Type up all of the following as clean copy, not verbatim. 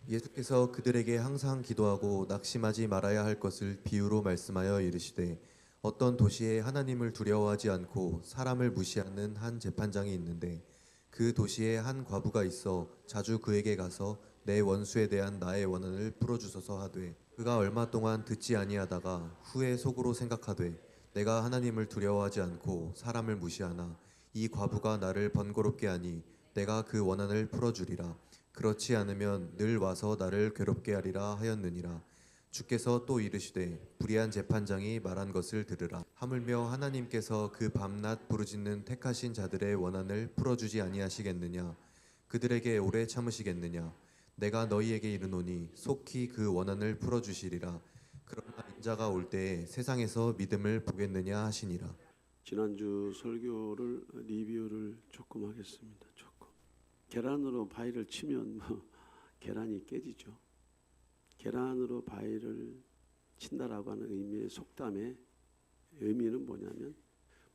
예수께서 그들에게 항상 기도하고 낙심하지 말아야 할 것을 비유로 말씀하여 이르시되 어떤 도시에 하나님을 두려워하지 않고 사람을 무시하는 한 재판장이 있는데 그 도시에 한 과부가 있어 자주 그에게 가서 내 원수에 대한 나의 원한을 풀어주소서 하되 그가 얼마 동안 듣지 아니하다가 후에 속으로 생각하되 내가 하나님을 두려워하지 않고 사람을 무시하나 이 과부가 나를 번거롭게 하니 내가 그 원한을 풀어주리라. 그렇지 않으면 늘 와서 나를 괴롭게 하리라 하였느니라. 주께서 또 이르시되 불의한 재판장이 말한 것을 들으라. 하물며 하나님께서 그 밤낮 부르짖는 택하신 자들의 원한을 풀어주지 아니하시겠느냐. 그들에게 오래 참으시겠느냐. 내가 너희에게 이르노니 속히 그 원한을 풀어주시리라. 그러나 인자가 올 때에 세상에서 믿음을 보겠느냐 하시니라. 지난주 설교를 리뷰를 조금 하겠습니다. 조금. 계란으로 바위를 치면 계란이 깨지죠. 계란으로 바위를 친다라고 하는 의미의 속담의 의미는 뭐냐면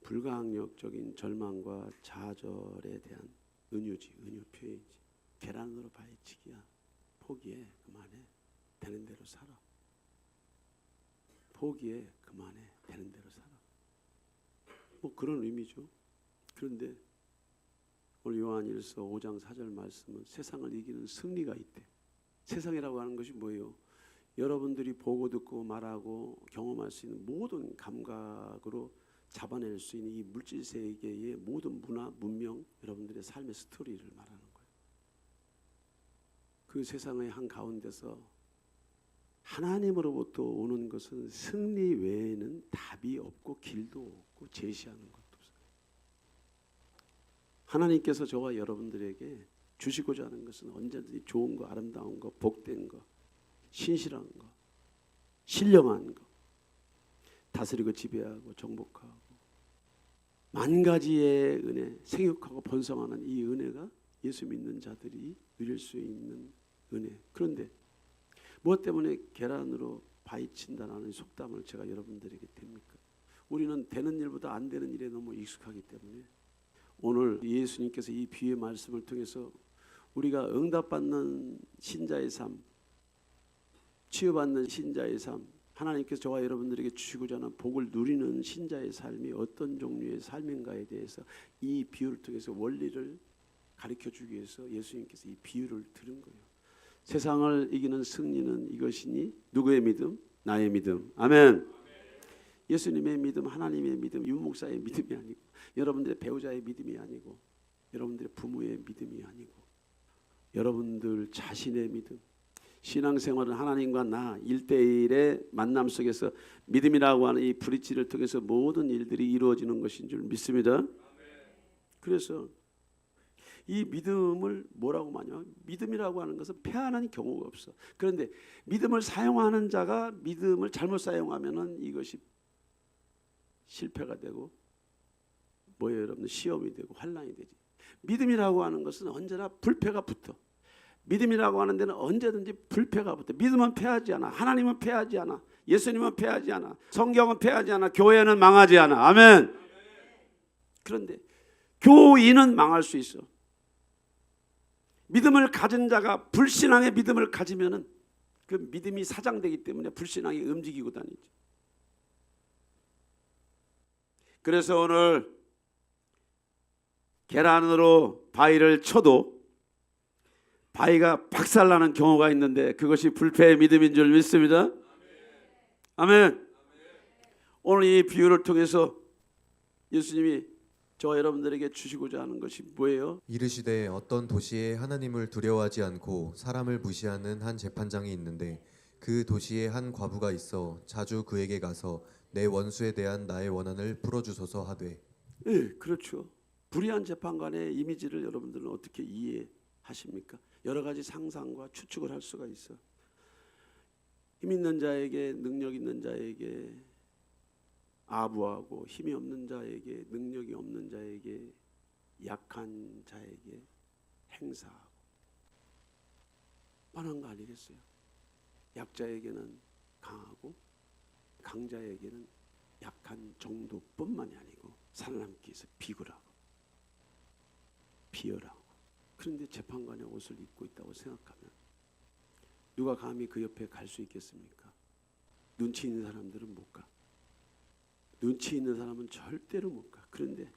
불가항력적인 절망과 좌절에 대한 은유 표현이지. 계란으로 바위치기야. 포기해. 그만해. 되는 대로 살아. 포기해. 그만해. 되는 대로 살아. 뭐 그런 의미죠. 그런데 오늘 요한일서 5장 4절 말씀은 세상을 이기는 승리가 있대. 세상이라고 하는 것이 뭐예요? 여러분들이 보고 듣고 말하고 경험할 수 있는 모든 감각으로 잡아낼 수 있는 이 물질 세계의 모든 문화, 문명, 여러분들의 삶의 스토리를 말하는 거예요. 그 세상의 한 가운데서 하나님으로부터 오는 것은 승리 외에는 답이 없고 길도 없고 제시하는 것도 없어요. 하나님께서 저와 여러분들에게 주시고자 하는 것은 언제든지 좋은 거, 아름다운 거, 복된 거, 신실한 거, 신령한 거, 다스리고 지배하고 정복하고 만 가지의 은혜, 생육하고 번성하는 이 은혜가 예수 믿는 자들이 누릴 수 있는 은혜. 그런데 무엇 때문에 계란으로 바위친다라는 속담을 제가 여러분들에게 됩니까? 우리는 되는 일보다 안 되는 일에 너무 익숙하기 때문에 오늘 예수님께서 이 비유의 말씀을 통해서 우리가 응답받는 신자의 삶, 치유받는 신자의 삶, 하나님께서 저와 여러분들에게 주시고자 하는 복을 누리는 신자의 삶이 어떤 종류의 삶인가에 대해서 이 비유를 통해서 원리를 가르쳐주기 위해서 예수님께서 이 비유를 들은 거예요. 세상을 이기는 승리는 이것이니 누구의 믿음? 나의 믿음. 아멘. 예수님의 믿음, 하나님의 믿음, 유목사의 믿음이 아니고 여러분들의 배우자의 믿음이 아니고 여러분들의 부모의 믿음이 아니고 여러분들 자신의 믿음. 신앙생활은 하나님과 나 1대1의 만남 속에서 믿음이라고 하는 이 브릿지를 통해서 모든 일들이 이루어지는 것인 줄 믿습니다. 그래서 이 믿음을 뭐라고 말하냐? 믿음이라고 하는 것은 패하는 경우가 없어. 그런데 믿음을 사용하는 자가 믿음을 잘못 사용하면은 이것이 실패가 되고 뭐예요, 여러분? 시험이 되고 환난이 되지. 믿음이라고 하는 것은 언제나 불패가 붙어. 믿음이라고 하는 데는 언제든지 불패가 붙어. 믿음은 패하지 않아. 하나님은 패하지 않아. 예수님은 패하지 않아. 성경은 패하지 않아. 교회는 망하지 않아. 아멘. 그런데 교인은 망할 수 있어. 믿음을 가진 자가 불신앙의 믿음을 가지면은 그 믿음이 사장되기 때문에 불신앙이 움직이고 다니지. 그래서 오늘 계란으로 바위를 쳐도 바위가 박살나는 경우가 있는데 그것이 불패의 믿음인 줄 믿습니다. 아멘. 오늘 이 비유를 통해서 예수님이 저와 여러분들에게 주시고자 하는 것이 뭐예요? 이르시되 어떤 도시에 하나님을 두려워하지 않고 사람을 무시하는 한 재판장이 있는데 그 도시에 한 과부가 있어 자주 그에게 가서 내 원수에 대한 나의 원한을 풀어주소서 하되. 네, 그렇죠. 불의한 재판관의 이미지를 여러분들은 어떻게 이해하십니까? 여러 가지 상상과 추측을 할 수가 있어. 힘 있는 자에게, 능력 있는 자에게 아부하고 힘이 없는 자에게, 능력이 없는 자에게, 약한 자에게 행사하고 뻔한 거 아니겠어요? 약자에게는 강하고 강자에게는 약한 정도뿐만이 아니고 살아남기 위해서 비굴하고 비열하고. 그런데 재판관의 옷을 입고 있다고 생각하면 누가 감히 그 옆에 갈 수 있겠습니까? 눈치 있는 사람들은 못 가. 눈치 있는 사람은 절대로 못 가. 그런데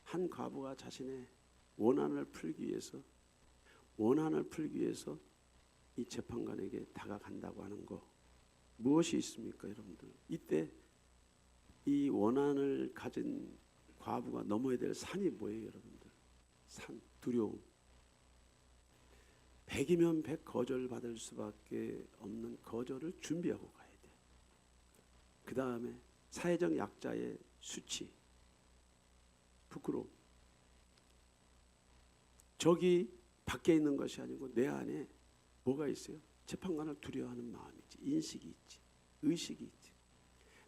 한 과부가 자신의 원한을 풀기 위해서 이 재판관에게 다가간다고 하는 거, 무엇이 있습니까, 여러분들? 이때 이 원한을 가진 과부가 넘어야 될 산이 뭐예요, 여러분들? 산, 두려움. 100이면 100 거절받을 수밖에 없는 거절을 준비하고 가야 돼. 그 다음에 사회적 약자의 수치, 부끄러움. 저기 밖에 있는 것이 아니고 내 안에 뭐가 있어요? 재판관을 두려워하는 마음이지, 인식이 있지, 의식이 있지.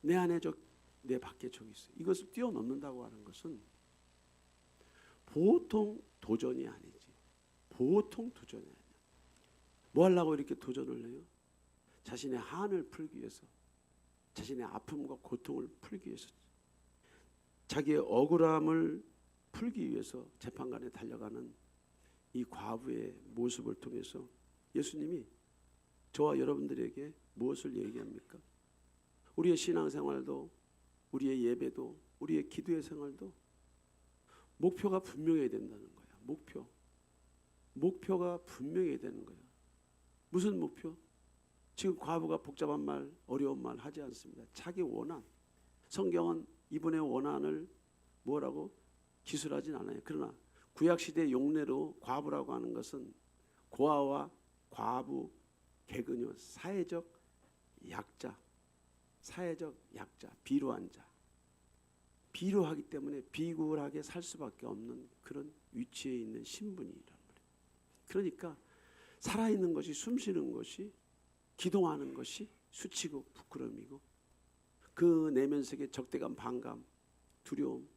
내 안에 내 밖에 저기 있어요. 이것을 뛰어넘는다고 하는 것은 보통 도전이 아니지. 보통 도전이 아니야. 뭐 하려고 이렇게 도전을 해요? 자신의 한을 풀기 위해서, 자신의 아픔과 고통을 풀기 위해서, 자기의 억울함을 풀기 위해서 재판관에 달려가는 이 과부의 모습을 통해서 예수님이 저와 여러분들에게 무엇을 얘기합니까? 우리의 신앙생활도, 우리의 예배도, 우리의 기도의 생활도 목표가 분명해야 된다는 거야. 목표가 분명해야 되는 거야. 무슨 목표? 지금 과부가 복잡한 말, 어려운 말 하지 않습니다. 자기 원한. 성경은 이분의 원한을 뭐라고 기술하진 않아요. 그러나 구약시대 용례로 과부라고 하는 것은 고아와 과부, 개그녀, 사회적 약자, 비루한 자. 비루하기 때문에 비굴하게 살 수밖에 없는 그런 위치에 있는 신분이란 말이에요. 그러니까 살아있는 것이, 숨쉬는 것이, 기도하는 것이 수치고 부끄러움이고, 그 내면 속에 적대감, 반감, 두려움,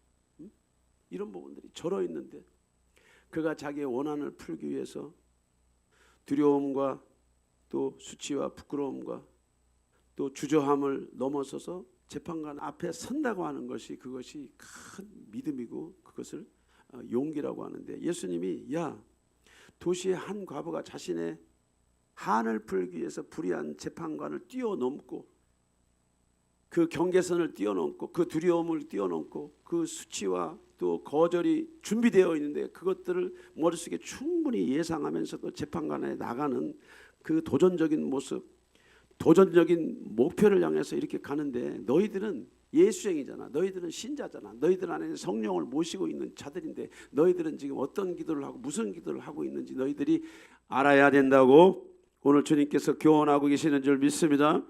이런 부분들이 절어 있는데, 그가 자기의 원한을 풀기 위해서 두려움과 또 수치와 부끄러움과 또 주저함을 넘어서서 재판관 앞에 선다고 하는 것이, 그것이 큰 믿음이고 그것을 용기라고 하는데, 예수님이 도시의 한 과부가 자신의 한을 풀기 위해서 불의한 재판관을 뛰어넘고, 그 경계선을 뛰어넘고, 그 두려움을 뛰어넘고, 그 수치와 또 거절이 준비되어 있는데 그것들을 머릿속에 충분히 예상하면서도 재판관에 나가는 그 도전적인 모습, 도전적인 목표를 향해서 이렇게 가는데, 너희들은 예수쟁이잖아. 너희들은 신자잖아. 너희들 안에 성령을 모시고 있는 자들인데 너희들은 지금 어떤 기도를 하고 무슨 기도를 하고 있는지 너희들이 알아야 된다고 오늘 주님께서 교훈하고 계시는 줄 믿습니다.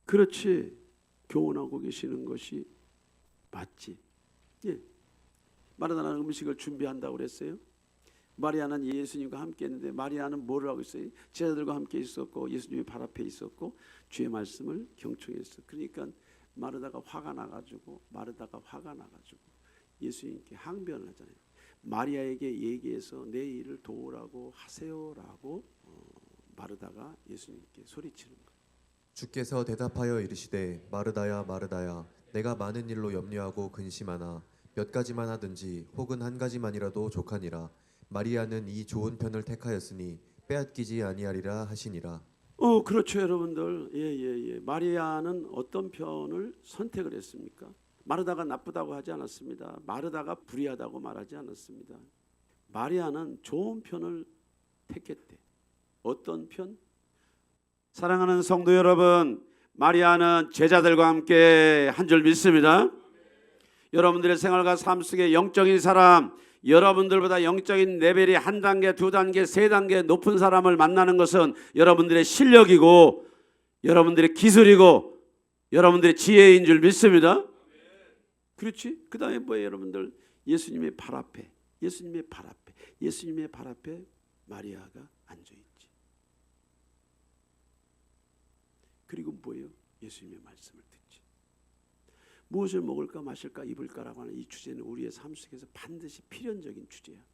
그렇지. 교훈하고 계시는 것이 맞지. 예. 마르다는 음식을 준비한다고 그랬어요. 마리아는 예수님과 함께 했는데, 마리아는 뭐를 하고 있어요? 제자들과 함께 있었고 예수님이 발 앞에 있었고 주의 말씀을 경청했어. 그러니까 마르다가 화가 나가지고 예수님께 항변을 하잖아요. 마리아에게 얘기해서 내 일을 도우라고 하세요라고 마르다가 예수님께 소리치는 거예요. 주께서 대답하여 이르시되 마르다야 마르다야 내가 많은 일로 염려하고 근심하나 몇 가지만 하든지 혹은 한 가지만이라도 족하니라. 마리아는 이 좋은 편을 택하였으니 빼앗기지 아니하리라 하시니라. 그렇죠, 여러분들. 예. 마리아는 어떤 편을 선택을 했습니까? 마르다가 나쁘다고 하지 않았습니다. 마르다가 불의하다고 말하지 않았습니다. 마리아는 좋은 편을 택했대. 어떤 편? 사랑하는 성도 여러분, 마리아는 제자들과 함께 한 줄 믿습니다. 여러분들의 생활과 삶 속에 영적인 사람, 여러분들보다 영적인 레벨이 한 단계, 두 단계, 세 단계 높은 사람을 만나는 것은 여러분들의 실력이고 여러분들의 기술이고 여러분들의 지혜인 줄 믿습니다. 그렇지? 그 다음에 뭐예요, 여러분들? 예수님의 발 앞에 마리아가 앉아있지. 그리고 뭐예요? 예수님의 말씀을 듣지. 무엇을 먹을까 마실까 입을까라고 하는 이 주제는 우리의 삶 속에서 반드시 필연적인 주제야.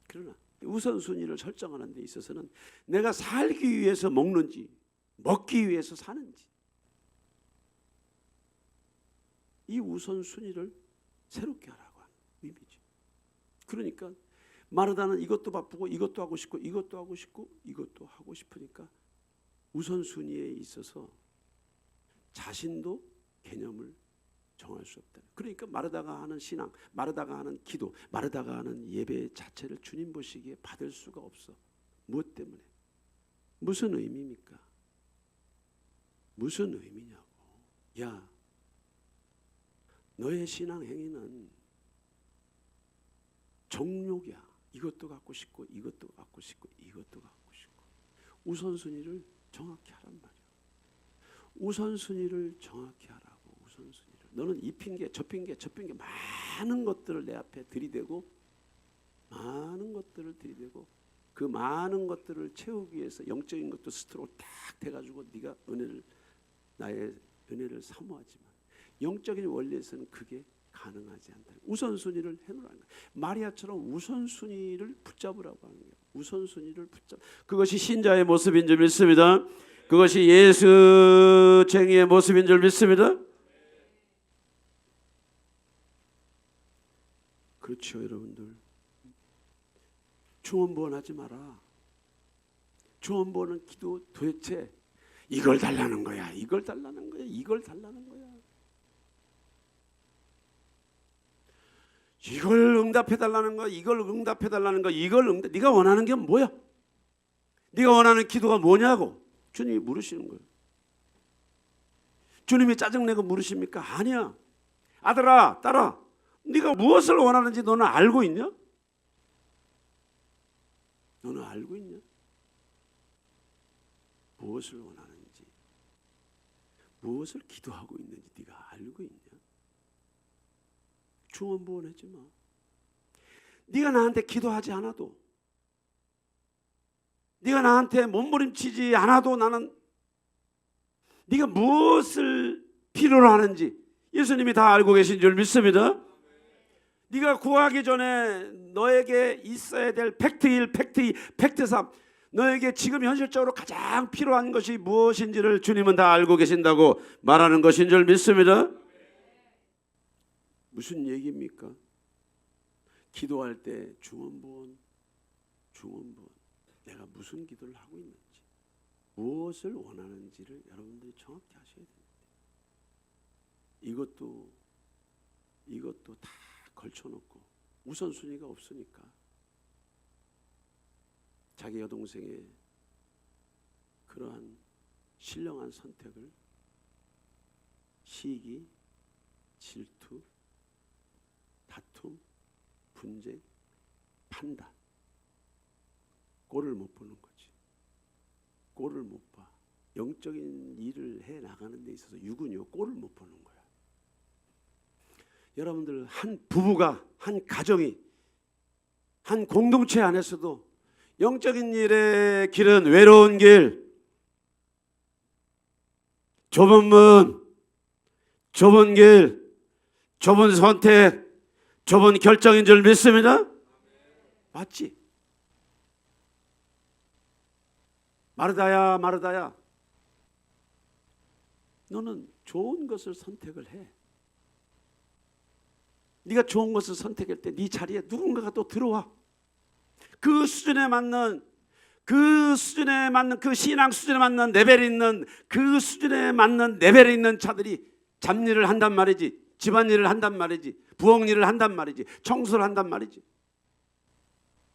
그러나 우선순위를 설정하는 데 있어서는 내가 살기 위해서 먹는지 먹기 위해서 사는지, 이 우선순위를 새롭게 하라고 하는 의미죠. 그러니까 마르다는 이것도 바쁘고 이것도 하고 싶고 이것도 하고 싶고 이것도 하고 싶으니까 우선순위에 있어서 자신도 개념을 정할 수 없다. 그러니까 마르다가 하는 신앙, 마르다가 하는 기도, 마르다가 하는 예배 자체를 주님 보시기에 받을 수가 없어. 무엇 때문에? 무슨 의미입니까? 무슨 의미냐고. 야, 너의 신앙 행위는 정욕이야. 이것도 갖고 싶고 이것도 갖고 싶고 이것도 갖고 싶고. 우선순위를 정확히 하란 말이야. 우선순위를 정확히 하라고. 우선순위를. 너는 이 핑계 저 핑계 저 핑계 많은 것들을 내 앞에 들이대고 많은 것들을 들이대고 그 많은 것들을 채우기 위해서 영적인 것도 스트로 딱 대가지고 네가 나의 은혜를 사모하지만 영적인 원리에서는 그게 가능하지 않다. 우선순위를 해놓으라는 거야. 마리아처럼 우선순위를 붙잡으라고 하는 거야. 우선순위를 붙잡. 그것이 신자의 모습인 줄 믿습니다. 그것이 예수쟁이의 모습인 줄 믿습니다. 그렇죠, 여러분들. 중언부언하지 마라. 중언부언은 기도 도대체 이걸 달라는 거야. 이걸 달라는 거야. 이걸 달라는 거야. 이걸 응답해 달라는 거야. 이걸 응답해 달라는 거야. 네가 원하는 게 뭐야? 네가 원하는 기도가 뭐냐고 주님이 물으시는 거예요. 주님이 짜증내고 물으십니까? 아니야. 아들아, 딸아, 네가 무엇을 원하는지 너는 알고 있냐? 너는 알고 있냐? 무엇을 원하는지, 무엇을 기도하고 있는지 네가 알고 있냐? 중언부언하지 마. 네가 나한테 기도하지 않아도, 네가 나한테 몸부림치지 않아도 나는 네가 무엇을 필요로 하는지 예수님이 다 알고 계신 줄 믿습니다. 네가 구하기 전에 너에게 있어야 될 팩트 1, 팩트 2, 팩트 3, 너에게 지금 현실적으로 가장 필요한 것이 무엇인지를 주님은 다 알고 계신다고 말하는 것인 줄 믿습니다. 무슨 얘기입니까? 기도할 때 중언부언, 내가 무슨 기도를 하고 있는지, 무엇을 원하는지를 여러분들이 정확히 하셔야 됩니다. 이것도 다 걸쳐놓고 우선순위가 없으니까 자기 여동생의 그러한 신령한 선택을 시기, 질투, 다툼, 분쟁, 판단, 꼴을 못 보는 거지. 꼴을 못 봐. 영적인 일을 해 나가는 데 있어서 육은요 꼴을 못 보는 거야. 여러분들 한 부부가, 한 가정이, 한 공동체 안에서도 영적인 일의 길은 외로운 길, 좁은 문, 좁은 길, 좁은 선택, 좁은 결정인 줄 믿습니다. 맞지? 마르다야, 마르다야, 너는 좋은 것을 선택을 해. 네가 좋은 것을 선택할 때 네 자리에 누군가가 또 들어와. 그 수준에 맞는 그 신앙 수준에 맞는 레벨이 있는 그 수준에 맞는 레벨이 있는 자들이 잡일을 한단 말이지. 집안일을 한단 말이지. 부엌일을 한단 말이지. 청소를 한단 말이지.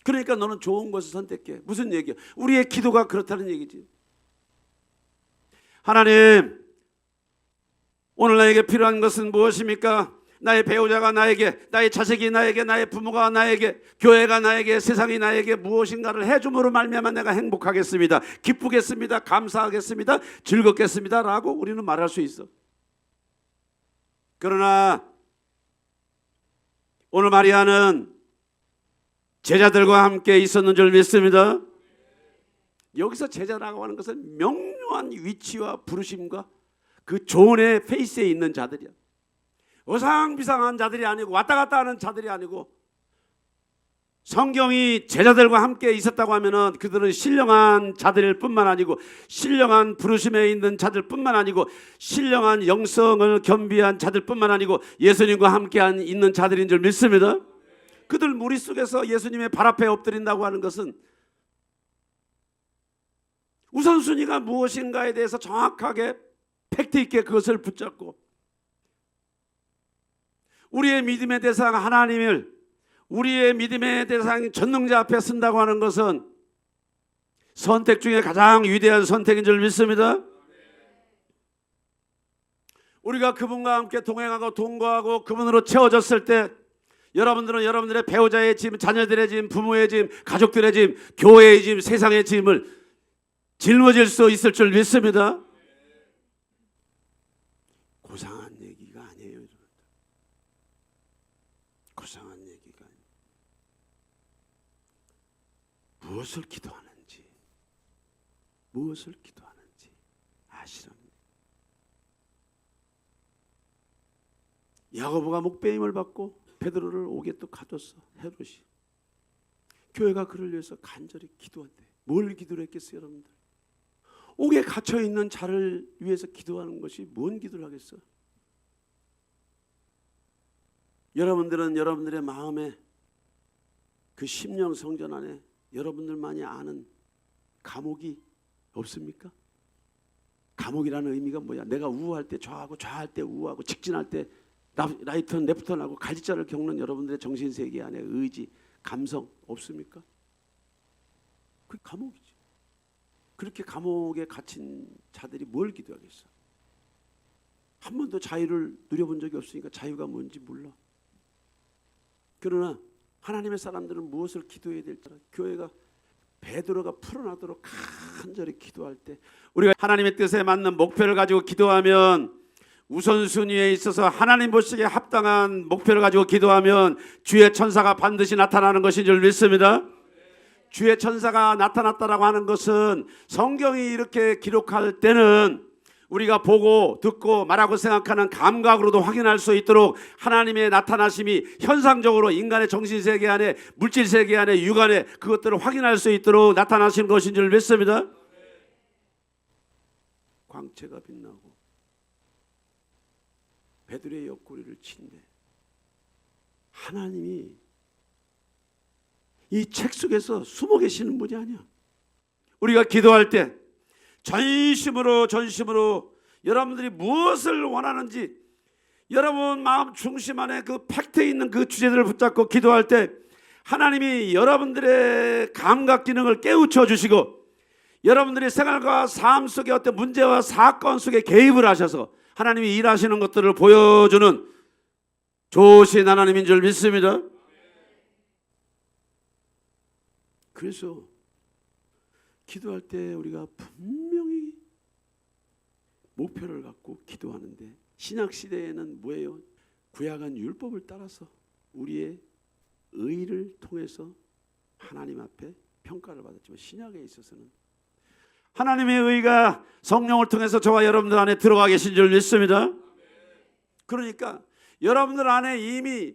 그러니까 너는 좋은 것을 선택해. 무슨 얘기야? 우리의 기도가 그렇다는 얘기지. 하나님, 오늘 나에게 필요한 것은 무엇입니까? 나의 배우자가 나에게, 나의 자식이 나에게, 나의 부모가 나에게, 교회가 나에게, 세상이 나에게 무엇인가를 해줌으로 말미암아 내가 행복하겠습니다. 기쁘겠습니다. 감사하겠습니다. 즐겁겠습니다. 라고 우리는 말할 수 있어. 그러나 오늘 마리아는 제자들과 함께 있었는 줄 믿습니다. 여기서 제자라고 하는 것은 명료한 위치와 부르심과 그 조언의 페이스에 있는 자들이야. 어상비상한 자들이 아니고 왔다 갔다 하는 자들이 아니고, 성경이 제자들과 함께 있었다고 하면은 그들은 신령한 자들일 뿐만 아니고, 신령한 부르심에 있는 자들 뿐만 아니고, 신령한 영성을 겸비한 자들 뿐만 아니고, 예수님과 함께 있는 자들인 줄 믿습니다. 그들 무리 속에서 예수님의 발 앞에 엎드린다고 하는 것은 우선순위가 무엇인가에 대해서 정확하게 팩트 있게 그것을 붙잡고 우리의 믿음의 대상 하나님을, 우리의 믿음의 대상 전능자 앞에 쓴다고 하는 것은 선택 중에 가장 위대한 선택인 줄 믿습니다. 우리가 그분과 함께 동행하고 동거하고 그분으로 채워졌을 때 여러분들은 여러분들의 배우자의 짐, 자녀들의 짐, 부모의 짐, 가족들의 짐, 교회의 짐, 세상의 짐을 짊어질 수 있을 줄 믿습니다. 고상한 얘기가 아니에요, 여러분. 고상한 얘기가 아니에요. 무엇을 기도하는지, 무엇을 기도하는지 아시랍니다. 야고보가 목배임을 받고 베드로를 옥에 또 가뒀어, 헤롯이. 교회가 그를 위해서 간절히 기도한대. 뭘 기도를 했겠어요, 여러분들? 옥에 갇혀 있는 자를 위해서 기도하는 것이 뭔 기도를 하겠어? 여러분들은 여러분들의 마음에 그 심령 성전 안에 여러분들만이 아는 감옥이 없습니까? 감옥이라는 의미가 뭐야? 내가 우할 때 좌하고 좌할 때 우하고 직진할 때 라이턴 레프턴하고 갈지자를 겪는 여러분들의 정신세계 안에 의지, 감성 없습니까? 그게 감옥이지. 그렇게 감옥에 갇힌 자들이 뭘 기도하겠어? 한 번도 자유를 누려본 적이 없으니까 자유가 뭔지 몰라. 그러나 하나님의 사람들은 무엇을 기도해야 될지 알아. 교회가 베드로가 풀어나도록 간절히 기도할 때 우리가 하나님의 뜻에 맞는 목표를 가지고 기도하면, 우선순위에 있어서 하나님 보시기에 합당한 목표를 가지고 기도하면 주의 천사가 반드시 나타나는 것인 줄 믿습니다. 주의 천사가 나타났다라고 하는 것은 성경이 이렇게 기록할 때는 우리가 보고 듣고 말하고 생각하는 감각으로도 확인할 수 있도록 하나님의 나타나심이 현상적으로 인간의 정신세계 안에, 물질세계 안에, 육안에 그것들을 확인할 수 있도록 나타나신 것인 줄 믿습니다. 광채가 빛나고 베드로의 옆구리를 친대. 하나님이 이 책 속에서 숨어 계시는 분이 아니야. 우리가 기도할 때 전심으로 여러분들이 무엇을 원하는지 여러분 마음 중심 안에 그 팩트에 있는 그 주제들을 붙잡고 기도할 때 하나님이 여러분들의 감각 기능을 깨우쳐 주시고 여러분들의 생활과 삶 속의 어떤 문제와 사건 속에 개입을 하셔서 하나님이 일하시는 것들을 보여주는 좋으신 하나님인 줄 믿습니다. 그래서 기도할 때 우리가 분명히 목표를 갖고 기도하는데, 신약 시대에는 뭐예요? 구약은 율법을 따라서 우리의 의를 통해서 하나님 앞에 평가를 받았지만 신약에 있어서는 하나님의 의가 성령을 통해서 저와 여러분들 안에 들어가 계신 줄 믿습니다. 그러니까 여러분들 안에 이미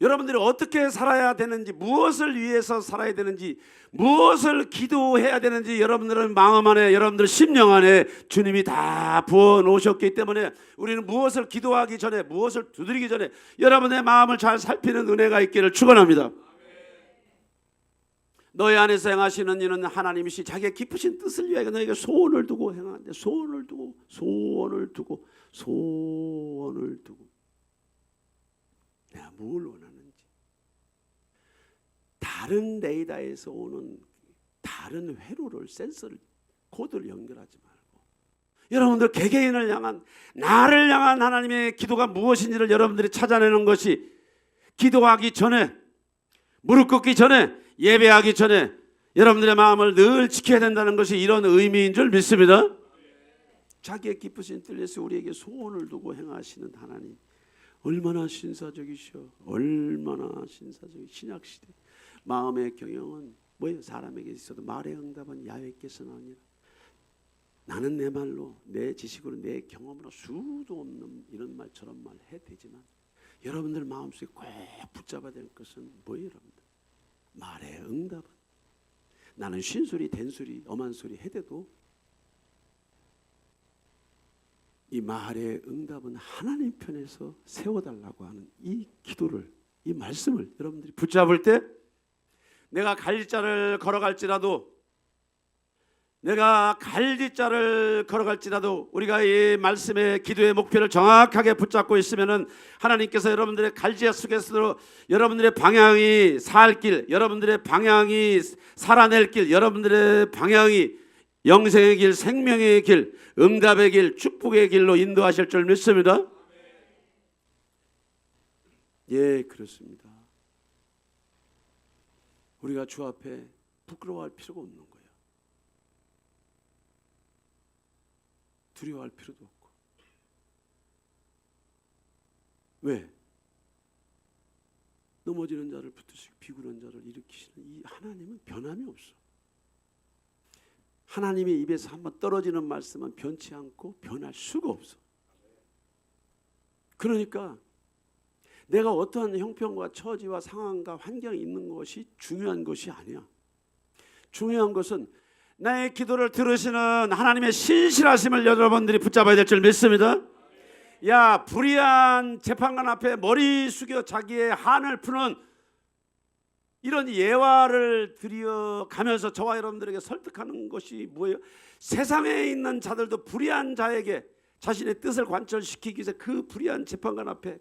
여러분들이 어떻게 살아야 되는지, 무엇을 위해서 살아야 되는지, 무엇을 기도해야 되는지 여러분들은 마음 안에, 여러분들 심령 안에 주님이 다 부어 놓으셨기 때문에 우리는 무엇을 기도하기 전에, 무엇을 두드리기 전에 여러분의 마음을 잘 살피는 은혜가 있기를 축원합니다. 너희 안에서 행하시는 이는 하나님이시 자기의 깊으신 뜻을 위하여 너희에게 소원을 두고 행하는데, 소원을 두고 내가 뭘 원하는지, 다른 레이더에서 오는 다른 회로를, 센서를, 코드를 연결하지 말고 여러분들 개개인을 향한, 나를 향한 하나님의 기도가 무엇인지를 여러분들이 찾아내는 것이, 기도하기 전에, 무릎 꿇기 전에, 예배하기 전에 여러분들의 마음을 늘 지켜야 된다는 것이 이런 의미인 줄 믿습니다. 자기의 기쁘신 뜻에서 우리에게 소원을 두고 행하시는 하나님, 얼마나 신사적이셔. 얼마나 신사적이. 신약시대 마음의 경영은 뭐예요? 사람에게 있어도 말의 응답은 야훼께서 나오니라. 나는 내 말로, 내 지식으로, 내 경험으로 수도 없는 이런 말처럼 말해도 되지만 여러분들 마음속에 꼭 붙잡아야 될 것은 뭐예요, 여러분들? 말의 응답은, 나는 쉰소리, 된소리, 엄한 소리 해대도 이 말의 응답은 하나님 편에서 세워달라고 하는 이 기도를 이 말씀을 여러분들이 붙잡을 때 내가 갈지자를 걸어갈지라도 우리가 이 말씀의 기도의 목표를 정확하게 붙잡고 있으면은 하나님께서 여러분들의 갈지자 속에서도 여러분들의 방향이 살 길, 여러분들의 방향이 살아낼 길, 여러분들의 방향이 영생의 길, 생명의 길, 응답의 길, 축복의 길로 인도하실 줄 믿습니다. 예, 그렇습니다. 우리가 주 앞에 부끄러워할 필요가 없는 거예요. 두려워할 필요도 없고. 왜? 넘어지는 자를 붙드시고 비굴한 자를 일으키시는 이 하나님은 변함이 없어. 하나님의 입에서 한번 떨어지는 말씀은 변치 않고 변할 수가 없어. 그러니까 내가 어떠한 형편과 처지와 상황과 환경이 있는 것이 중요한 것이 아니야. 중요한 것은 나의 기도를 들으시는 하나님의 신실하심을 여러분들이 붙잡아야 될 줄 믿습니다. 야, 불의한 재판관 앞에 머리 숙여 자기의 한을 푸는 이런 예화를 드려가면서 저와 여러분들에게 설득하는 것이 뭐예요? 세상에 있는 자들도 불의한 자에게 자신의 뜻을 관철시키기 위해서 그 불의한 재판관 앞에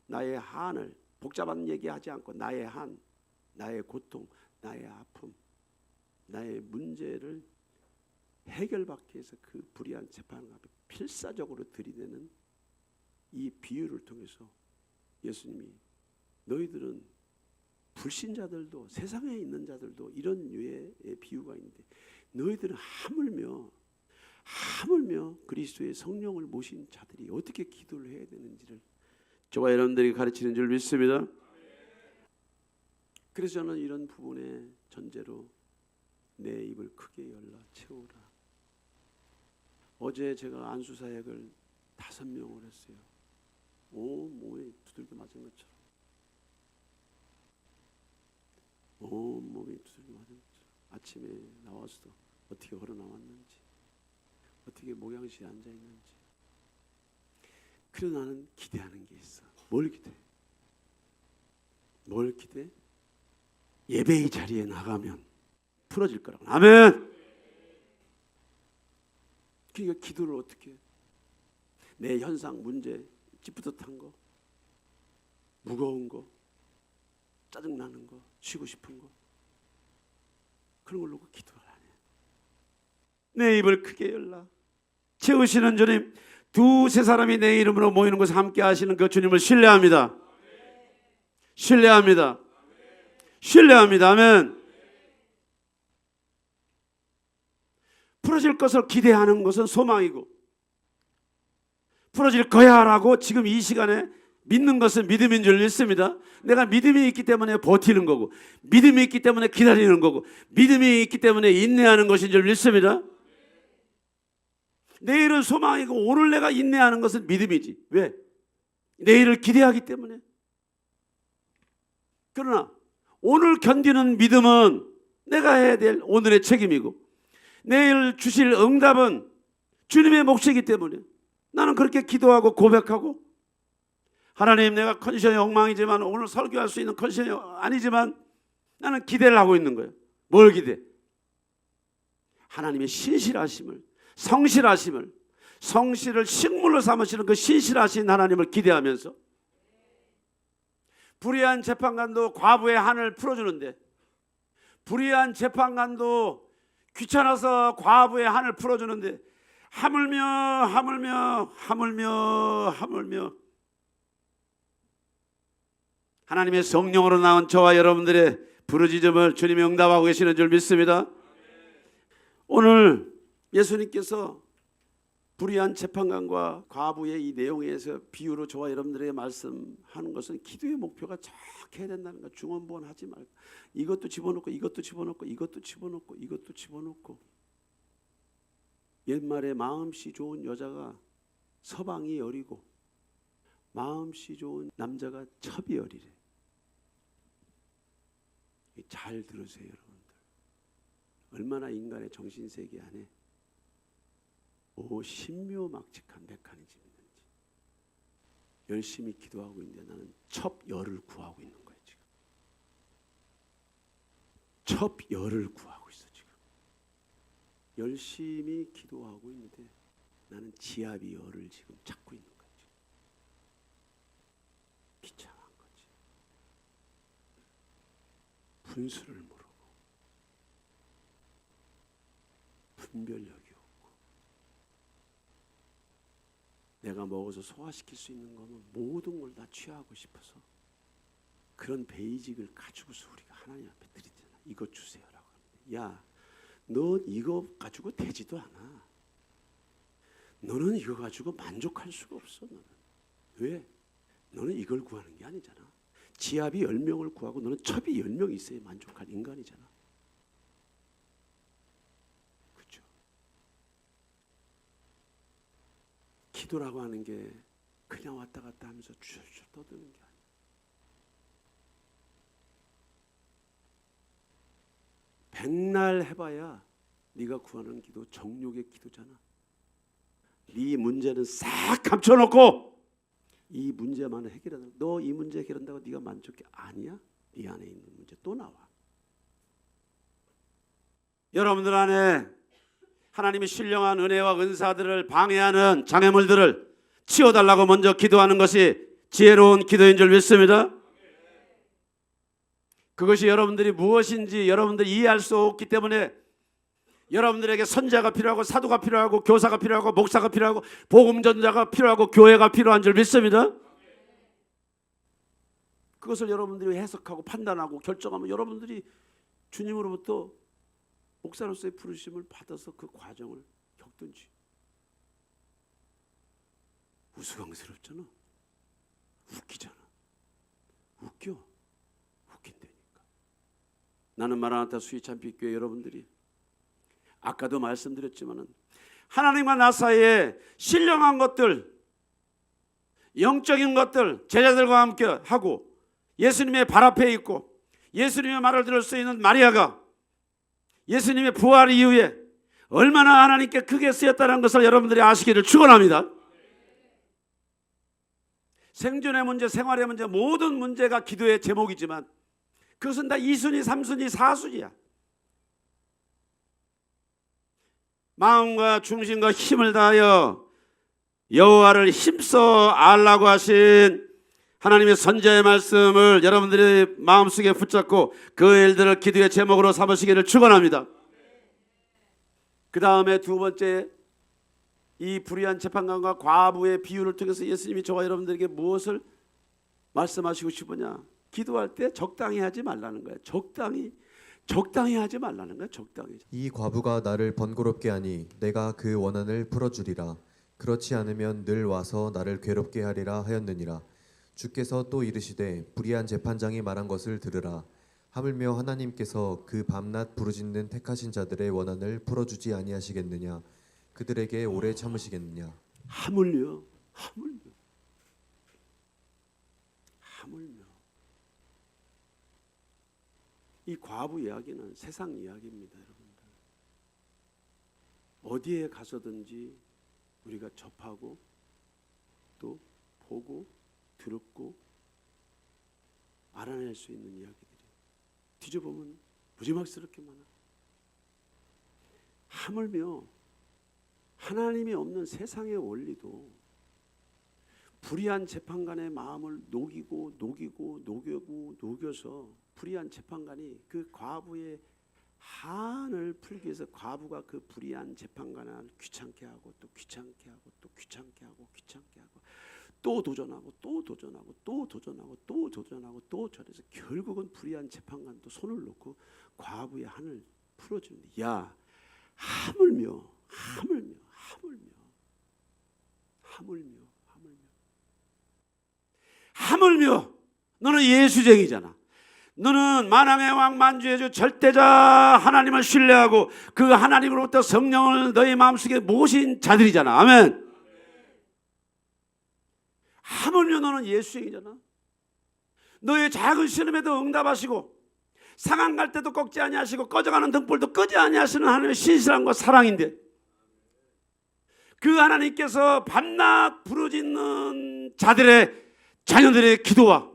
나의 한을, 복잡한 얘기하지 않고 나의 한, 나의 고통, 나의 아픔, 나의 문제를 해결받기 위해서 그 불의한 재판관 앞에 필사적으로 들이대는 이 비유를 통해서 예수님이 너희들은 불신자들도 세상에 있는 자들도 이런 류의 비유가 있는데 너희들은 하물며 그리스도의 성령을 모신 자들이 어떻게 기도를 해야 되는지를 저와 여러분들이 가르치는 줄 믿습니다. 그래서 저는 이런 부분에 전제로 내 입을 크게 열라 채우라. 어제 제가 안수사역을 5명을 했어요. 온 몸에 두들겨 맞은 것처럼. 온 몸이 두들겨 맞은 것처럼. 아침에 나와서도 어떻게 걸어 나왔는지, 어떻게 목양실에 앉아 있는지. 그래서 나는 기대하는 게 있어. 뭘 기대? 예배의 자리에 나가면 풀어질 거라고. 아멘. 그러니까 기도를 어떻게 해? 내 현상, 문제, 찌뿌듯한 거, 무거운 거, 짜증나는 거, 쉬고 싶은 거, 그런 걸 놓고 기도를 안 해. 내 입을 크게 열라 채우시는 주님, 두세 사람이 내 이름으로 모이는 곳에 함께 하시는 그 주님을 신뢰합니다. 아멘. 풀어질 것을 기대하는 것은 소망이고, 풀어질 거야라고 지금 이 시간에 믿는 것은 믿음인 줄 믿습니다. 내가 믿음이 있기 때문에 버티는 거고, 믿음이 있기 때문에 기다리는 거고, 믿음이 있기 때문에 인내하는 것인 줄 믿습니다. 내일은 소망이고 오늘 내가 인내하는 것은 믿음이지. 왜? 내일을 기대하기 때문에. 그러나 오늘 견디는 믿음은 내가 해야 될 오늘의 책임이고, 내일 주실 응답은 주님의 몫이기 때문에 나는 그렇게 기도하고 고백하고, 하나님, 내가 컨디션이 엉망이지만 오늘 설교할 수 있는 컨디션이 아니지만 나는 기대를 하고 있는 거예요. 뭘 기대? 하나님의 신실하심을, 성실을 식물로 삼으시는 그 신실하신 하나님을 기대하면서, 불의한 재판관도 과부의 한을 풀어주는데, 불의한 재판관도 귀찮아서 과부의 한을 풀어주는데, 하물며 하나님의 성령으로 나온 저와 여러분들의 부르짖음을 주님이 응답하고 계시는 줄 믿습니다. 오늘 예수님께서 불의한 재판관과 과부의 이 내용에서 비유로 저와 여러분들에게 말씀하는 것은 기도의 목표가 정확히 해야 된다는 거. 중언부언하지 말고 이것도 집어넣고 이것도 집어넣고. 옛말에 마음씨 좋은 여자가 서방이 여리고 마음씨 좋은 남자가 첩이 여리래. 잘 들으세요, 여러분들. 얼마나 인간의 정신세계 안에 신묘막측한 메커니즘이 있는지. 열심히 기도하고 있는데 나는 첩열을 구하고 있는 거예요. 지금 첩열을 구하고 있어. 지금 열심히 기도하고 있는데 나는 지압이 열을 지금 찾고 있는 거예요. 지금. 비참한 거지. 분수를 모르고 분별력이 없고 내가 먹어서 소화시킬 수 있는 거면 모든 걸 다 취하고 싶어서 그런 베이직을 가지고서 우리가 하나님 앞에 드리잖아. 이거 주세요라고 합니다. 야, 너 이거 가지고 되지도 않아. 너는 이거 가지고 만족할 수가 없어. 너는 왜? 너는 이걸 구하는 게 아니잖아. 지압이 10명을 구하고 너는 첩이 10명이 있어야 만족할 인간이잖아. 그렇죠? 기도라고 하는 게 그냥 왔다 갔다 하면서 줄줄 떠드는 게 아니야. 백날 해봐야 네가 구하는 기도 정욕의 기도잖아. 네 문제는 싹 감춰놓고 이 문제만 해결한다. 너 이 문제 해결한다고 네가 만족해? 아니야. 네 안에 있는 문제 또 나와. 여러분들 안에 하나님이 신령한 은혜와 은사들을 방해하는 장애물들을 치워달라고 먼저 기도하는 것이 지혜로운 기도인 줄 믿습니다. 그것이 여러분들이 무엇인지 여러분들이 이해할 수 없기 때문에 여러분들에게 선자가 필요하고 사도가 필요하고 교사가 필요하고 목사가 필요하고 복음전자가 필요하고 교회가 필요한 줄 믿습니다. 그것을 여러분들이 해석하고 판단하고 결정하면 여러분들이 주님으로부터 목사로서의 부르심을 받아서 그 과정을 겪든지. 우스꽝스럽잖아. 웃기잖아. 웃겨. 웃긴다니까. 나는 마라나타 수의찬빛교회 여러분들이 아까도 말씀드렸지만은 하나님과 나 사이에 신령한 것들, 영적인 것들 제자들과 함께 하고 예수님의 발 앞에 있고 예수님의 말을 들을 수 있는 마리아가 예수님의 부활 이후에 얼마나 하나님께 크게 쓰였다는 것을 여러분들이 아시기를 축원합니다. 생존의 문제, 생활의 문제, 모든 문제가 기도의 제목이지만 그것은 다 2순위, 3순위, 4순위야. 마음과 중심과 힘을 다하여 여호와를 힘써 알라고 하신 하나님의 선지자의 말씀을 여러분들의 마음속에 붙잡고 그 일들을 기도의 제목으로 삼으시기를 축원합니다. 그 다음에 두 번째, 이 불의한 재판관과 과부의 비유를 통해서 예수님이 저와 여러분들에게 무엇을 말씀하시고 싶으냐? 기도할 때 적당히 하지 말라는 거예요. 적당히 하지 말라는 거야. 적당히. 이 과부가 나를 번거롭게 하니 내가 그 원한을 풀어주리라. 그렇지 않으면 늘 와서 나를 괴롭게 하리라 하였느니라. 주께서 또 이르시되 불의한 재판장이 말한 것을 들으라. 하물며 하나님께서 그 밤낮 부르짖는 택하신 자들의 원한을 풀어주지 아니하시겠느냐. 그들에게 오래 참으시겠느냐. 하물며 이 과부 이야기는 세상 이야기입니다. 여러분들 어디에 가서든지 우리가 접하고 또 보고 들었고 알아낼 수 있는 이야기들이 뒤져보면 무지막스럽게 많아. 하물며 하나님이 없는 세상의 원리도 불의한 재판관의 마음을 녹여서 불의한 재판관이 그 과부의 한을 풀기 위해서 과부가 그 불의한 재판관을 귀찮게 하고 또 귀찮게 하고 또 귀찮게 하고 귀찮게 하고 또 도전하고 또 도전하고 또 도전하고 또 도전하고 또 저래서 결국은 불의한 재판관도 손을 놓고 과부의 한을 풀어줍니다. 야, 하물며 너는 예수쟁이잖아. 너는 만왕의 왕 만주의 주 절대자 하나님을 신뢰하고 그 하나님으로부터 성령을 너희 마음속에 모신 자들이잖아. 아멘. 하물며 너는 예수쟁이잖아. 너의 작은 신음에도 응답하시고 상한 갈 때도 꺾지 아니하시고 꺼져가는 등불도 끄지 아니하시는 하나님의 신실함과 사랑인데 그 하나님께서 밤낮 부르짖는 자들의 자녀들의 기도와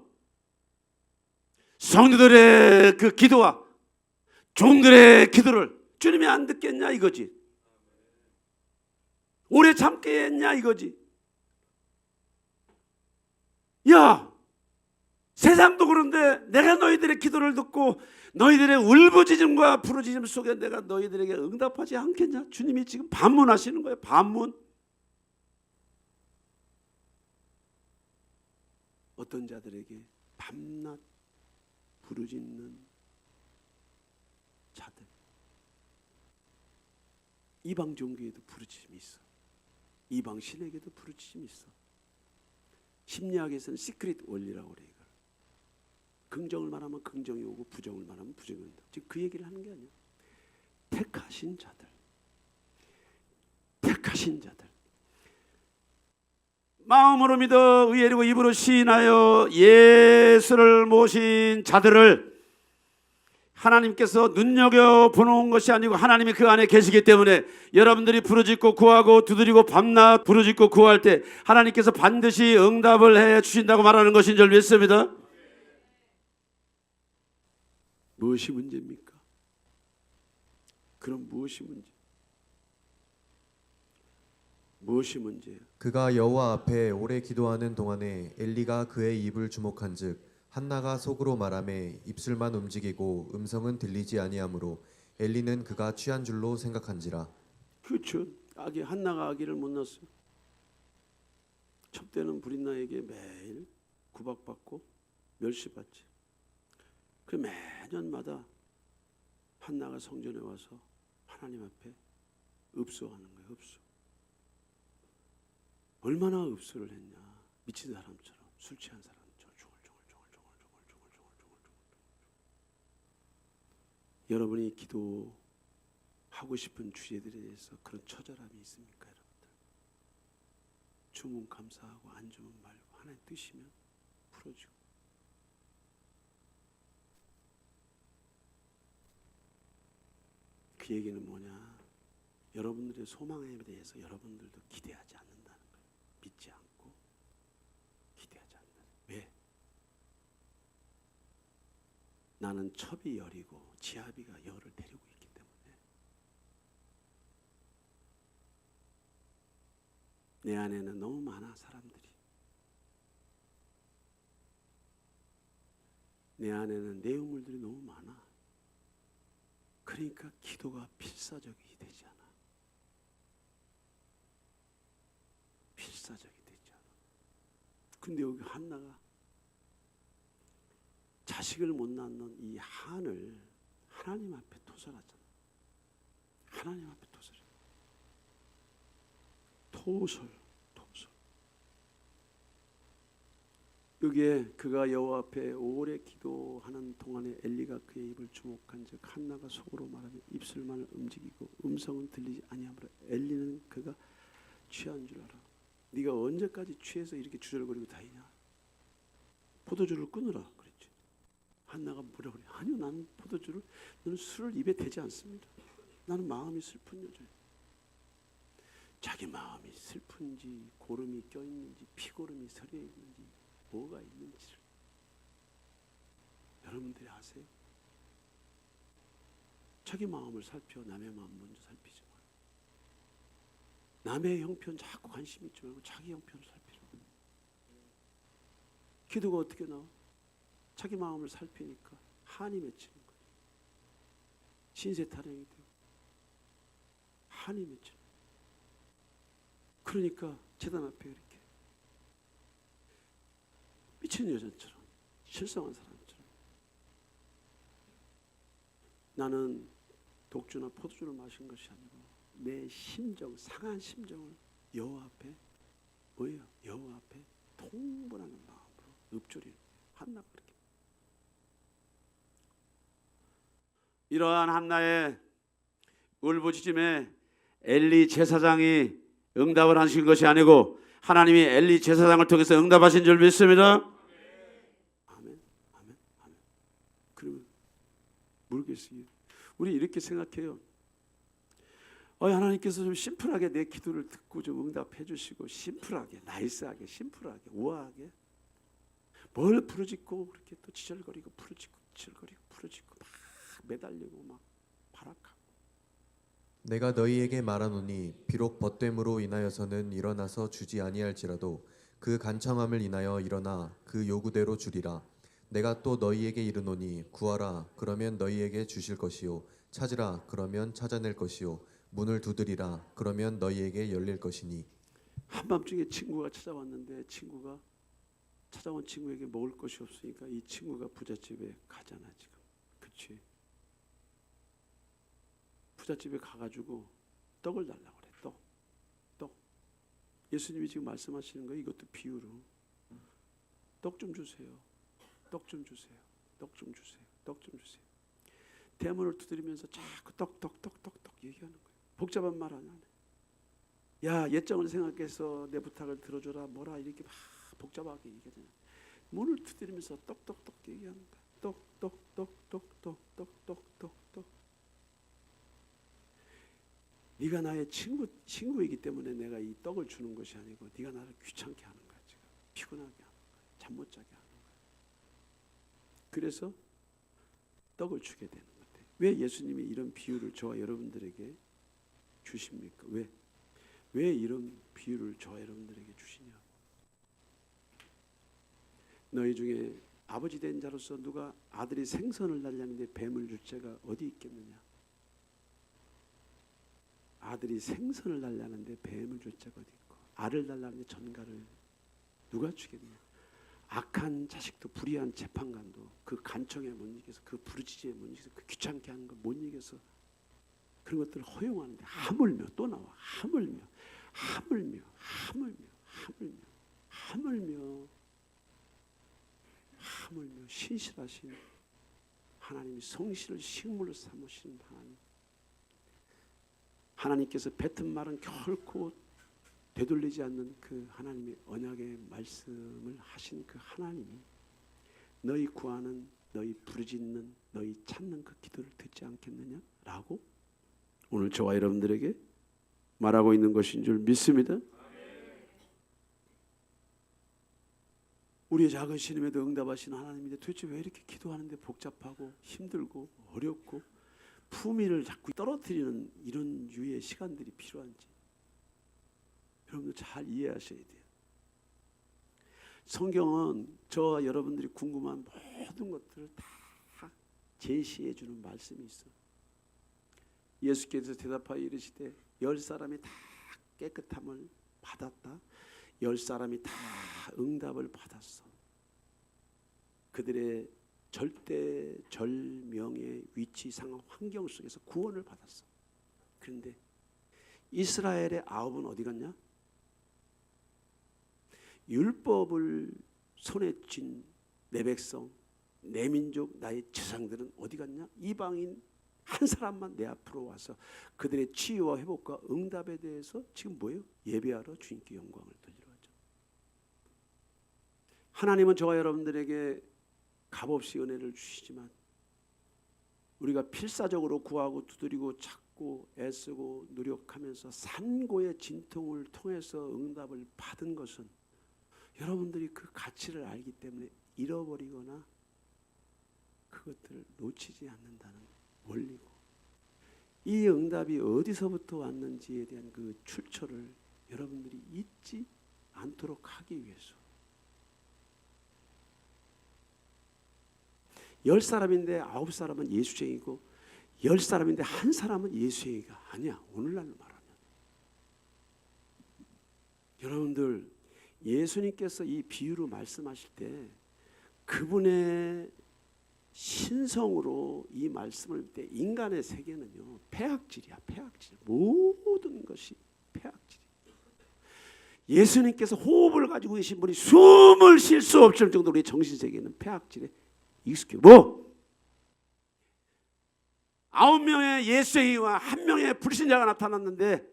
성도들의 그 기도와 종들의 기도를 주님이 안 듣겠냐 이거지. 오래 참게 했냐 이거지. 야, 세상도 그런데 내가 너희들의 기도를 듣고 너희들의 울부짖음과 부르짖음 속에 내가 너희들에게 응답하지 않겠냐. 주님이 지금 반문하시는 거예요. 반문. 어떤 자들에게 밤낮 부르짖는 자들. 이방 종교에도 부르짖음이 있어. 이방 신에게도 부르짖음이 있어. 심리학에서는 시크릿 원리라고 그래. 이걸 긍정을 말하면 긍정이 오고 부정을 말하면 부정이 온다. 지금 그 얘기를 하는 게 아니야. 택하신 자들, 택하신 자들, 마음으로 믿어 의에리고 입으로 시인하여 예수를 모신 자들을 하나님께서 눈여겨보는 것이 아니고 하나님이 그 안에 계시기 때문에 여러분들이 부르짖고 구하고 두드리고 밤낮 부르짖고 구할 때 하나님께서 반드시 응답을 해 주신다고 말하는 것인 줄 믿습니다. 무엇이 문제입니까? 그럼 무엇이 문제? 무엇이 문제예요? 그가 여호와 앞에 오래 기도하는 동안에 엘리가 그의 입을 주목한즉 한나가 속으로 말하매 입술만 움직이고 음성은 들리지 아니하므로 엘리는 그가 취한 줄로 생각한지라. 그렇죠. 아기 한나가 아기를 못 낳았어요. 첩되는 브릿나에게 매일 구박받고 멸시받지. 그 매년마다 한나가 성전에 와서 하나님 앞에 읍수하는 거예요. 읍수. 얼마나 읍수를 했냐. 미친 사람처럼 술 취한 사람처럼 여러분이 기도하고 싶은 주제들에 대해서 그런 처절함이 있습니까, 여러분들? 주문 감사하고 안 주문 말고 하나님 뜻이면 풀어주고. 그 얘기는 뭐냐? 여러분들의 소망에 대해서 여러분들도 기대하지 않는다는 거예요. 믿지 않고 기대하지 않는다. 왜? 나는 첩이 열이고 지아비가 열을 데리고 있기 때문에 내 안에는 너무 많아. 사람들이 내 안에는 내용물들이 너무 많아. 그러니까 기도가 필사적이 되지 않아. 필사적이 되지 않아. 근데 여기 한나가 자식을 못 낳는 이 한을 하나님 앞에 토설하잖아. 하나님 앞에 토설해. 토설. 여기에 그가 여호와 앞에 오래 기도하는 동안에 엘리가 그의 입을 주목한즉 한나가 속으로 말하며 입술만 움직이고 음성은 들리지 아니하므로 엘리는 그가 취한 줄 알아. 네가 언제까지 취해서 이렇게 주절거리고 다니냐? 포도주를 끊으라 그랬지. 한나가 뭐라 그래? 아니요, 나는 포도주를, 나는 술을 입에 대지 않습니다. 나는 마음이 슬픈 여자예요. 자기 마음이 슬픈지 고름이 껴있는지 피고름이 서려 있는지 뭐가 있는지를 여러분들이 아세요? 자기 마음을 살펴 남의 마음 먼저 살피지 마. 남의 형편 자꾸 관심 있지 말고 자기 형편을 살피라고. 기도가 어떻게 나와? 자기 마음을 살피니까 한이 맺히는 거예요. 신세 타령이 되고 한이 맺히는 거예요. 그러니까 제단 앞에 이렇게 미친 여자처럼 실성한 사람처럼 나는 독주나 포도주를 마신 것이 아니고 내 심정, 상한 심정을 여호와 앞에 뭐예요? 여호와 앞에 통분하는 마음으로 읊조리는 한나가 그렇게. 이러한 한나의 울부짖음에 엘리 제사장이 응답을 하신 것이 아니고 하나님이 엘리 제사장을 통해서 응답하신 줄 믿습니다. 아멘, 아멘, 아멘. 그러면 모르겠어요. 우리 이렇게 생각해요. 하나님께서 좀 심플하게 내 기도를 듣고 좀 응답해 주시고 심플하게, 나이스하게, 심플하게, 우아하게 뭘 부르짖고 그렇게 또 지절거리고 부르짖고 막 매달리고 막 발악하고. 내가 너희에게 말하노니 비록 벗됨으로 인하여서는 일어나서 주지 아니할지라도 그 간청함을 인하여 일어나 그 요구대로 주리라. 내가 또 너희에게 이르노니 구하라 그러면 너희에게 주실 것이요 찾으라 그러면 찾아낼 것이요 문을 두드리라 그러면 너희에게 열릴 것이니. 한밤중에 친구가 찾아온 친구에게 먹을 것이 없으니까 이 친구가 부잣집에 가잖아 지금. 그치? 부잣집에 가가지고 떡을 달라고 그래. 떡. 예수님이 지금 말씀하시는 거 이것도 비유로 떡 좀 주세요. 떡 좀 주세요. 대문을 두드리면서 자꾸 떡 얘기하는 거예요. 복잡한 말 안 하네. 야, 옛정을 생각해서 내 부탁을 들어줘라 뭐라 이렇게 막 복잡하게 얘기하잖아. 문을 두드리면서 떡 얘기하는 거야. 떡. 네가 나의 친구이기 때문에 내가 이 떡을 주는 것이 아니고 네가 나를 귀찮게 하는 거야. 지금 피곤하게 하는 거야. 잠 못 자게 하는 거야. 그래서 떡을 주게 되는 것 같아요. 왜 예수님이 이런 비유를 저와 여러분들에게 주십니까? 왜 이런 비유를 저와 여러분들에게 주시냐? 너희 중에 아버지 된 자로서 누가 아들이 생선을 달라는데 뱀을 줄 자가 어디 있겠느냐? 아들이 생선을 달라는데 뱀을 줄 자가 어디 있고 알을 달라는데 전갈을 누가 주겠느냐? 악한 자식도 불의한 재판관도 그 간청에 못 이겨서 그 부르짖음에 못 이겨서 그 귀찮게 하는 거 못 이겨서 그런 것들을 허용하는데 하물며 또 나와 하물며 신실하신 하나님이 성실을 식물로 삼으신 하나님께서 뱉은 말은 결코 되돌리지 않는 그 하나님의 언약의 말씀을 하신 그 하나님이 너희 구하는 너희 부르짖는 너희 찾는 그 기도를 듣지 않겠느냐라고 오늘 저와 여러분들에게 말하고 있는 것인 줄 믿습니다. 우리의 작은 신음에도 응답하시는 하나님인데 도대체 왜 이렇게 기도하는데 복잡하고 힘들고 어렵고 품위를 자꾸 떨어뜨리는 이런 유의 시간들이 필요한지 여러분들 잘 이해하셔야 돼요. 성경은 저와 여러분들이 궁금한 모든 것들을 다 제시해 주는 말씀이 있어요. 예수께서 대답하여 이르시되 10사람이 다 깨끗함을 받았다. 10사람이 다 응답을 받았어. 그들의 절대절명의 위치 상황 환경 속에서 구원을 받았어. 그런데 이스라엘의 9은 어디 갔냐? 율법을 손에 쥔 내 백성, 내 민족, 나의 조상들은 어디 갔냐? 이방인 한 사람만 내 앞으로 와서 그들의 치유와 회복과 응답에 대해서 지금 뭐예요? 예배하러 주님께 영광을 돌리러 가죠. 하나님은 저와 여러분들에게 값없이 은혜를 주시지만 우리가 필사적으로 구하고 두드리고 찾고 애쓰고 노력하면서 산고의 진통을 통해서 응답을 받은 것은 여러분들이 그 가치를 알기 때문에 잃어버리거나 그것들을 놓치지 않는다는 원리고 이 응답이 어디서부터 왔는지에 대한 그 출처를 여러분들이 잊지 않도록 하기 위해서 10사람인데 9사람은 예수쟁이고 10사람인데 한 사람은 예수쟁이가 아니야. 오늘날로 말하면 여러분들 예수님께서 이 비유로 말씀하실 때 그분의 신성으로 이 말씀을 때 인간의 세계는요 폐악질이야. 폐악질. 모든 것이 폐악질. 예수님께서 호흡을 가지고 계신 분이 숨을 쉴 수 없을 정도로 우리 정신세계는 폐악질에 익숙해. 9명의 예수쟁이와 1명의 불신자가 나타났는데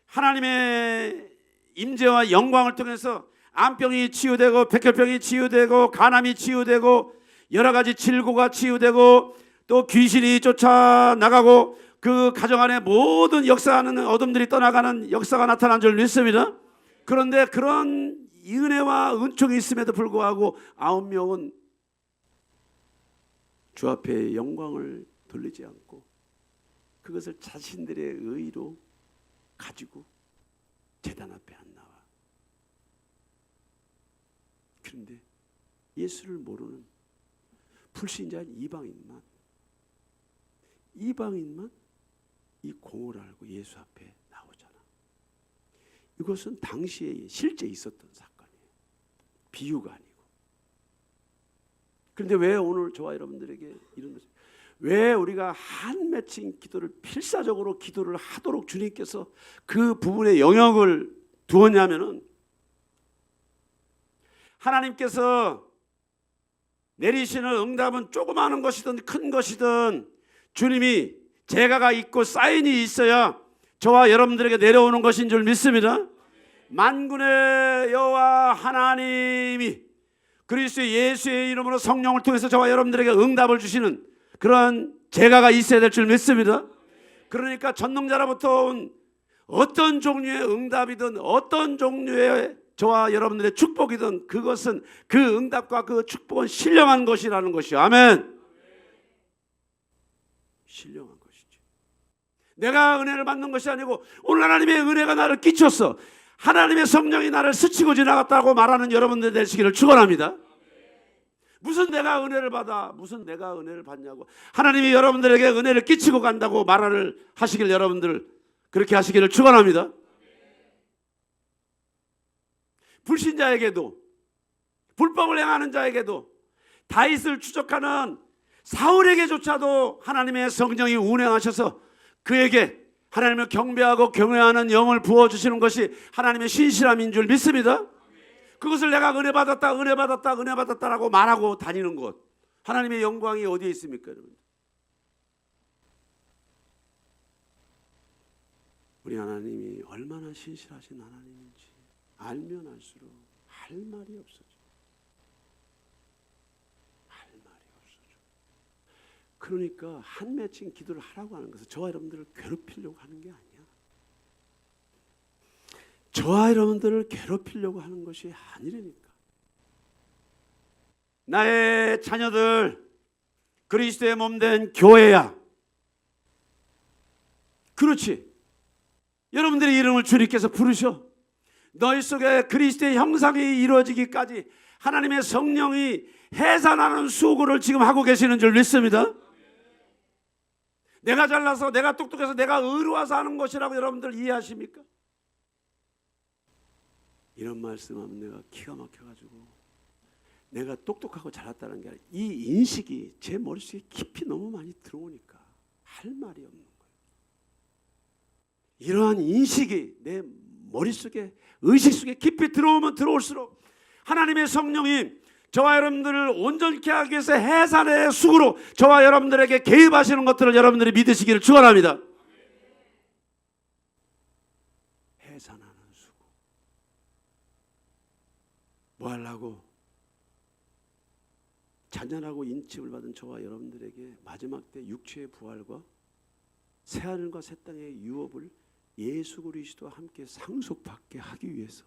하나님의 임재와 영광을 통해서 암병이 치유되고 백혈병이 치유되고 간암이 치유되고 여러 가지 질고가 치유되고 또 귀신이 쫓아나가고 그 가정 안에 모든 역사하는 어둠들이 떠나가는 역사가 나타난 줄 믿습니다. 그런데 그런 이 은혜와 은총이 있음에도 불구하고 9명은 주 앞에 영광을 돌리지 않고 그것을 자신들의 의로 가지고 제단 앞에 안 나와. 그런데 예수를 모르는 불신자인 이방인만 이 공을 알고 예수 앞에 나오잖아. 이것은 당시에 실제 있었던 사건이에요. 비유가 아니고. 그런데 왜 오늘 저와 여러분들에게 이런 것을, 왜 우리가 한 맺힌 기도를 필사적으로 기도를 하도록 주님께서 그 부분에 영역을 두었냐면은, 하나님께서 내리시는 응답은 조그마한 것이든 큰 것이든 주님이 제가가 있고 사인이 있어야 저와 여러분들에게 내려오는 것인 줄 믿습니다. 만군의 여호와 하나님이 그리스도 예수의 이름으로 성령을 통해서 저와 여러분들에게 응답을 주시는 그러한 제가가 있어야 될 줄 믿습니다. 그러니까 전능자로부터 온 어떤 종류의 응답이든 어떤 종류의 저와 여러분들의 축복이든 그것은 그 응답과 그 축복은 신령한 것이라는 것이요. 아멘. 신령한 것이지. 내가 은혜를 받는 것이 아니고 오늘 하나님의 은혜가 나를 끼쳤어, 하나님의 성령이 나를 스치고 지나갔다고 말하는 여러분들 되시기를 축원합니다. 무슨 내가 은혜를 받아, 무슨 내가 은혜를 받냐고, 하나님이 여러분들에게 은혜를 끼치고 간다고 말을 하시길, 여러분들 그렇게 하시기를 축원합니다. 불신자에게도, 불법을 행하는 자에게도, 다윗을 추적하는 사울에게조차도 하나님의 성령이 운행하셔서 그에게 하나님을 경배하고 경외하는 영을 부어주시는 것이 하나님의 신실함인 줄 믿습니다. 그것을 내가 은혜 받았다, 은혜 받았다, 은혜 받았다라고 말하고 다니는 것, 하나님의 영광이 어디에 있습니까, 여러분? 우리 하나님이 얼마나 신실하신 하나님인지 알면 알수록 할 말이 없어져. 할 말이 없어져. 그러니까 한 맺힌 기도를 하라고 하는 것은 저와 여러분들을 괴롭히려고 하는 게 아니야. 저와 여러분들을 괴롭히려고 하는 것이 아니라니까. 나의 자녀들 그리스도의 몸된 교회야. 그렇지. 여러분들의 이름을 주님께서 부르셔. 너희 속에 그리스도의 형상이 이루어지기까지 하나님의 성령이 해산하는 수고를 지금 하고 계시는 줄 믿습니다. 내가 잘나서, 내가 똑똑해서, 내가 의로워서 하는 것이라고 여러분들 이해하십니까? 이런 말씀하면 내가 기가 막혀가지고 내가 똑똑하고 잘났다는 게 아니라 이 인식이 제 머릿속에 깊이 너무 많이 들어오니까 할 말이 없는 거예요. 이러한 인식이 내 머릿속에, 의식 속에 깊이 들어오면 들어올수록 하나님의 성령이 저와 여러분들을 온전케 하기 위해서 해산의 수고로 저와 여러분들에게 개입하시는 것들을 여러분들이 믿으시기를 축원합니다. 해산하는 수고. 뭐 하려고? 잔잔하고 인침을 받은 저와 여러분들에게 마지막 때 육체의 부활과 새하늘과 새 땅의 유업을 예수 그리스도와 함께 상속받게 하기 위해서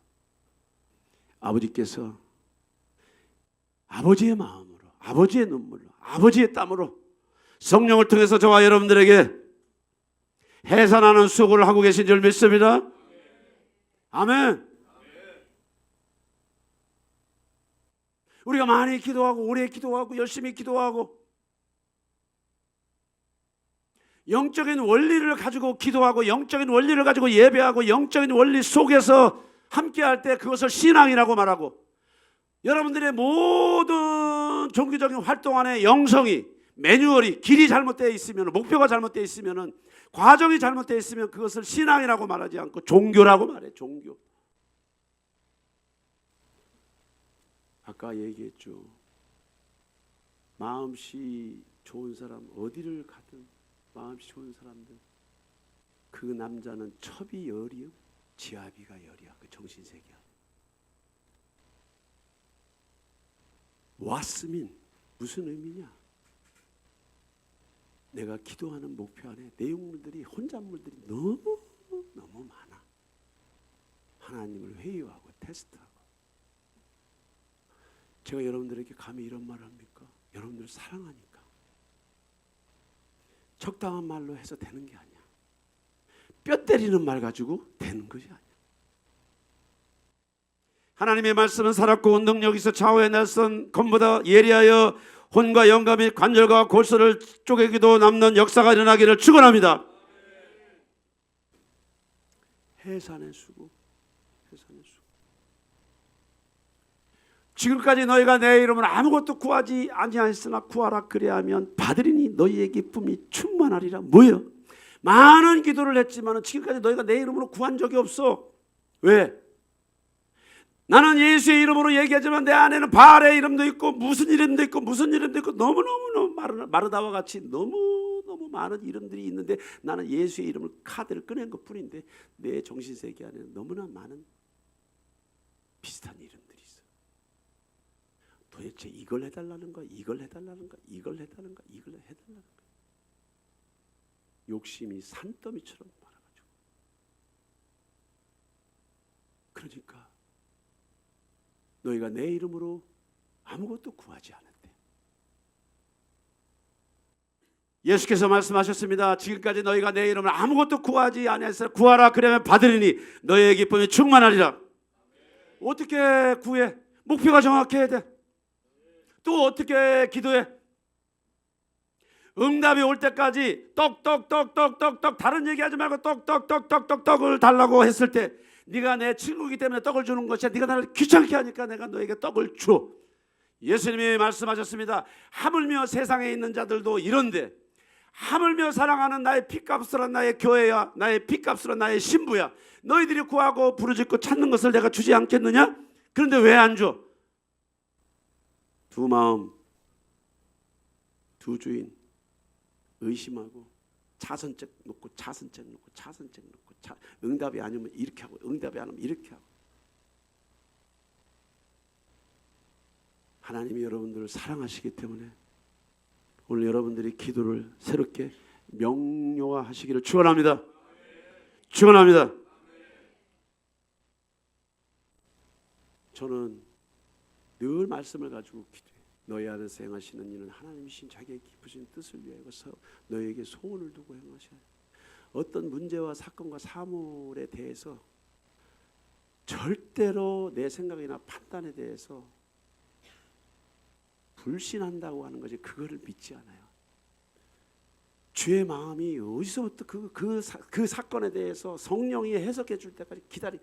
아버지께서 아버지의 마음으로, 아버지의 눈물로, 아버지의 땀으로 성령을 통해서 저와 여러분들에게 해산하는 수고를 하고 계신 줄 믿습니다. 아멘. 우리가 많이 기도하고 오래 기도하고 열심히 기도하고 영적인 원리를 가지고 기도하고 영적인 원리를 가지고 예배하고 영적인 원리 속에서 함께할 때 그것을 신앙이라고 말하고, 여러분들의 모든 종교적인 활동 안에 영성이, 매뉴얼이, 길이 잘못되어 있으면, 목표가 잘못되어 있으면, 과정이 잘못되어 있으면 그것을 신앙이라고 말하지 않고 종교라고 말해. 종교. 아까 얘기했죠. 마음씨 좋은 사람 어디를 가든 마음씨 좋은 사람들, 그 남자는 첩이 열이요 지아비가 열이야. 그 정신세계야. 왔으면 무슨 의미냐? 내가 기도하는 목표 안에 내용물들이, 혼잣물들이 너무 많아. 하나님을 회유하고 테스트하고 제가 여러분들에게 감히 이런 말을 합니까? 여러분들 사랑하니까. 적당한 말로 해서 되는 게 아니야. 뼈 때리는 말 가지고 되는 것이 아니야. 하나님의 말씀은 살았고 능력이 있어 좌우에 날선 검보다 예리하여 혼과 영과 및 관절과 골수를 쪼개기도 남는 역사가 일어나기를 축원합니다. 해산의 수고, 해산의 수고. 지금까지 너희가 내 이름으로 아무것도 구하지 아니하였으나 구하라 그리하면 받으리니 너희의 기쁨이 충만하리라. 뭐예요? 많은 기도를 했지만 지금까지 너희가 내 이름으로 구한 적이 없어. 왜? 나는 예수의 이름으로 얘기하지만 내 안에는 바알의 이름도 있고 무슨 이름도 있고 무슨 이름도 있고 너무너무 마르다와 같이 너무너무 많은 이름들이 있는데 나는 예수의 이름을 카드를 꺼낸 것뿐인데 내 정신세계 안에는 너무나 많은 비슷한 이름들이 있어. 도대체 이걸 해달라는 거야? 이걸 해달라는 거야? 이걸 해달라는 거야? 이걸 해달라는 거야? 욕심이 산더미처럼 많아가지고. 그러니까 너희가 내 이름으로 아무것도 구하지 않았대. 예수께서 말씀하셨습니다. 지금까지 너희가 내 이름으로 아무것도 구하지 아니하였으나 구하라 그러면 받으리니 너희의 기쁨이 충만하리라. 어떻게 구해? 목표가 정확해야 돼. 또 어떻게 기도해? 응답이 올 때까지 떡떡떡떡떡떡 다른 얘기하지 말고 떡떡떡떡떡떡을 달라고 했을 때 네가 내 친구이기 때문에 떡을 주는 것이야. 네가 나를 귀찮게 하니까 내가 너에게 떡을 줘. 예수님이 말씀하셨습니다. 하물며 세상에 있는 자들도 이런데 하물며 사랑하는 나의 피값으로 나의 교회야, 나의 피값으로 나의 신부야, 너희들이 구하고 부르짖고 찾는 것을 내가 주지 않겠느냐? 그런데 왜 안 줘? 두 마음, 두 주인 의심하고 차선책 놓고 차선책 놓고 차선책 놓고 응답이 아니면 이렇게 하고 응답이 아니면 이렇게 하고. 하나님이 여러분들을 사랑하시기 때문에 오늘 여러분들이 기도를 새롭게 명료화하시기를 축원합니다. 축원합니다. 저는 늘 말씀을 가지고 기도해. 너희 안에서 행하시는 이는 하나님이신 자기의 기쁘신 뜻을 위하여 너희에게 소원을 두고 행하셔야. 어떤 문제와 사건과 사물에 대해서 절대로 내 생각이나 판단에 대해서 불신한다고 하는 것이 그거를 믿지 않아요. 주의 마음이 어디서부터 그 사건에 대해서 성령이 해석해 줄 때까지 기다리.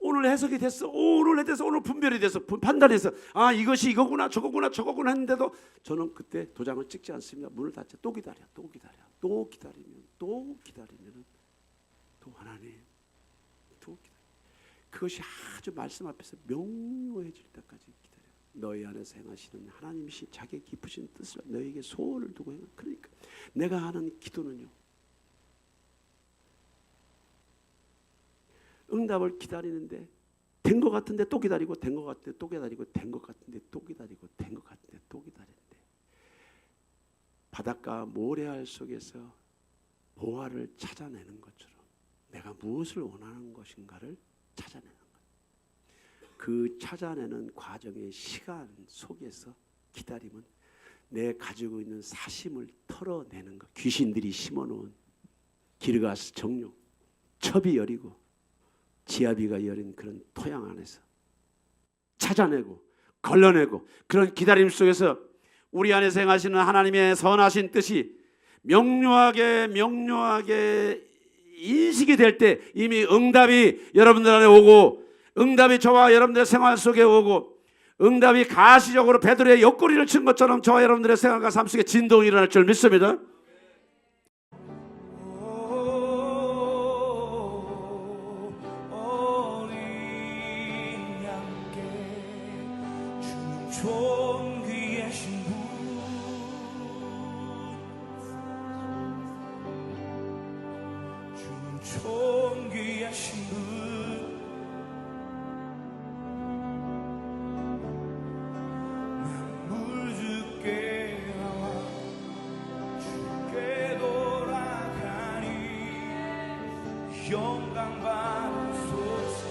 오늘 해석이 됐어. 오늘 해서 오늘 분별이 돼서 판단해서 아 이것이 이거구나 저거구나 했는데도 저는 그때 도장을 찍지 않습니다. 문을 닫자. 또 기다려. 또 기다리면 또 하나님 또 기다려. 그것이 아주 말씀 앞에서 명료해질 때까지 기다려. 너희 안에서 행하시는 하나님이신 자기의 깊으신 뜻을 너희에게 소원을 두고 행하. 그러니까 내가 하는 기도는요. 응답을 기다리는데 된 것 같은데 또 기다리고 된 것 같은데 또 기다리고 된 것 같은데 또 기다리고 된 것 같은데 또 기다리는데 바닷가 모래알 속에서 보화를 찾아내는 것처럼 내가 무엇을 원하는 것인가를 찾아내는 것. 그 찾아내는 과정의 시간 속에서 기다림은 내 가지고 있는 사심을 털어내는 것. 귀신들이 심어놓은 기르가스 정욕, 첩이 여리고 지아비가 여린 그런 토양 안에서 찾아내고 걸러내고 그런 기다림 속에서 우리 안에서 행하시는 하나님의 선하신 뜻이 명료하게 인식이 될 때 이미 응답이 여러분들 안에 오고 응답이 저와 여러분들의 생활 속에 오고 응답이 가시적으로 베드로의 옆구리를 친 것처럼 저와 여러분들의 생활과 삶 속에 진동이 일어날 줄 믿습니다. 영광 받으소서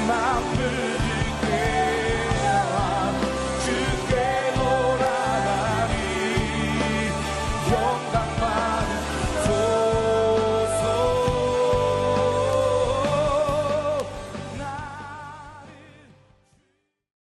마음을